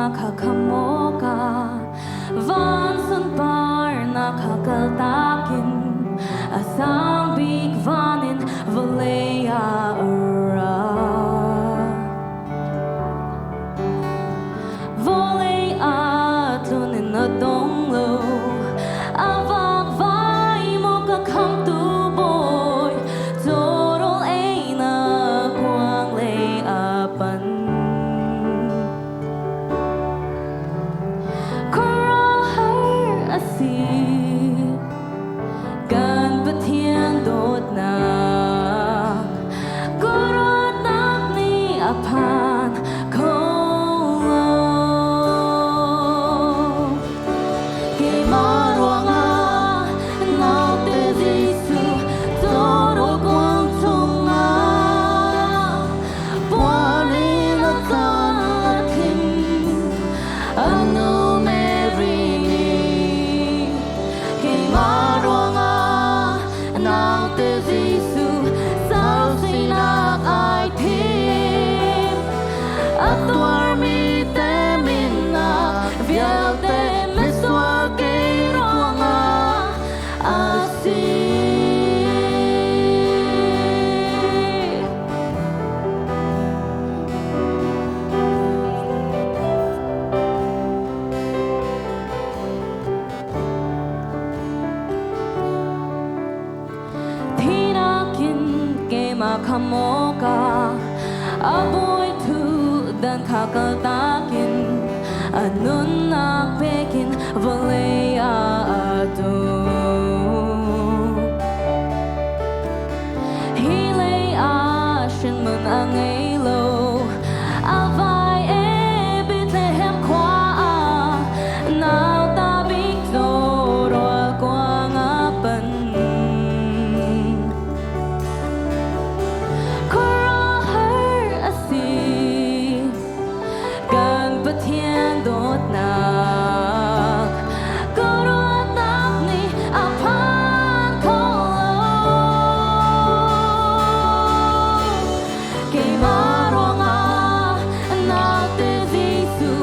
nakakamoka Vansun par nakakaltakin Asang bigvanin valea ara Volea tunin adonglo Avak vai mo kakam tu boy Torol ay na kuang lay apan Gan batiang dot na Gurot nak ni apan kolo Kay marwanga Nau te zisu Toro kwang tunga Buwanin at kanatin Ano Makamoka Aboy tu dan kakaltakin Anun nakpekin valea ado Hilay ashin mun angelo Avay e Bethlehem kwa Now tabik zoro kwang apan Thiên đốt nạc Gurot nak ni apan kolo Kay marwanga Nau te zisu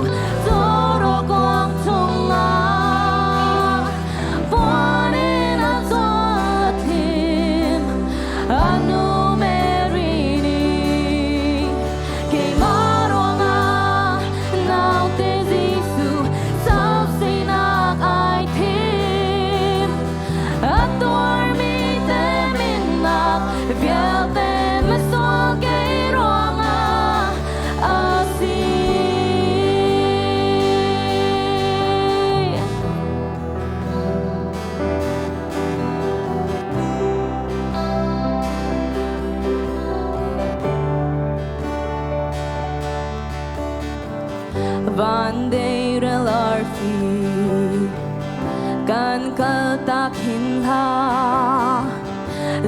Toro kwang tunga Buwanin at tuatim Ano merini Kay Vande relarfi Kan kaltak hinla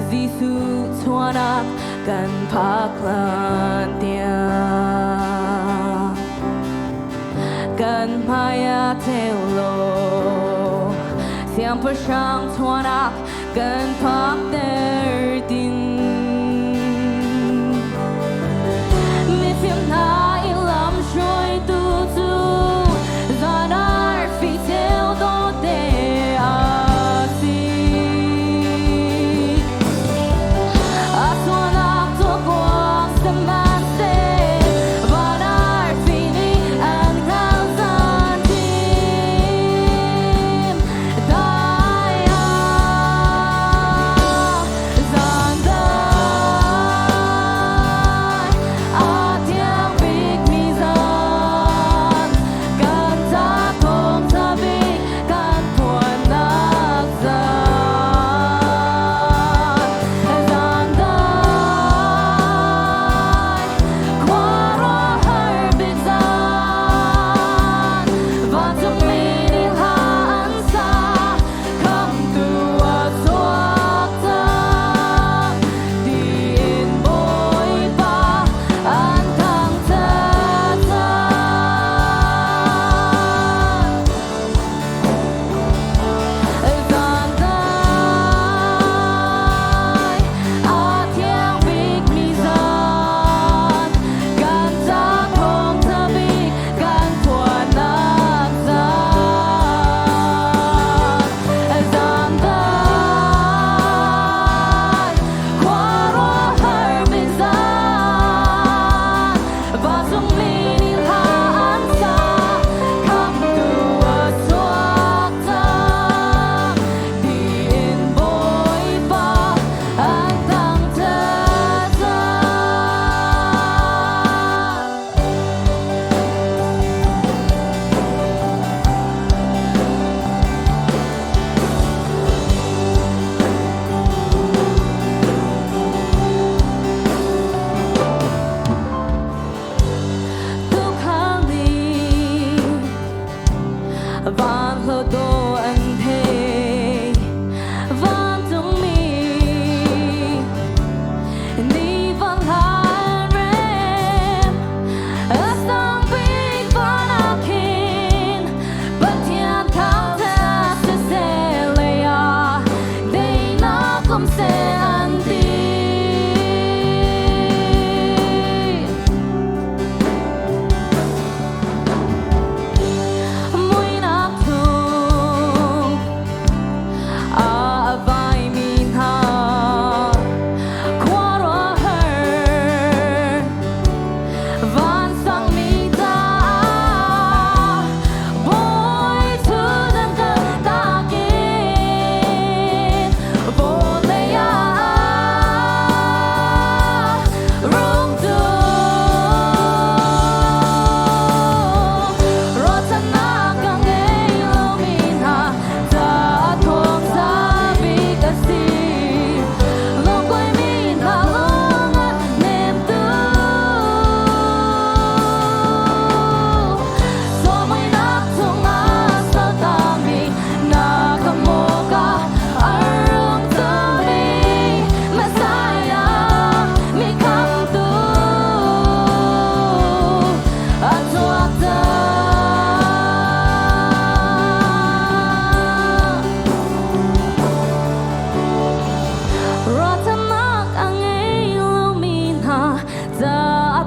Zisu tuanak kan paklan dia Kan maya teolo Siang persang tuanak kan pak derdin Mifim na ilam shoy tu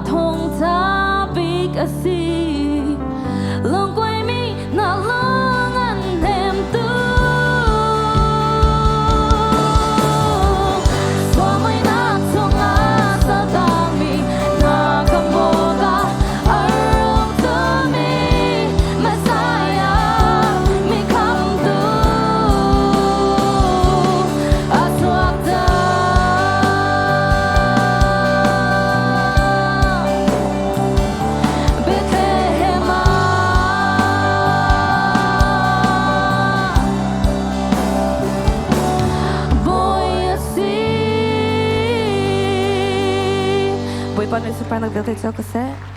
통잡이 가시 롱과이미 나롱한 햄뚜 소문이 나 통화 사담이 나가 뭐가 얼음tum이 마사야 미감두 아수악다 Voy para el super, no te tengo que hacer.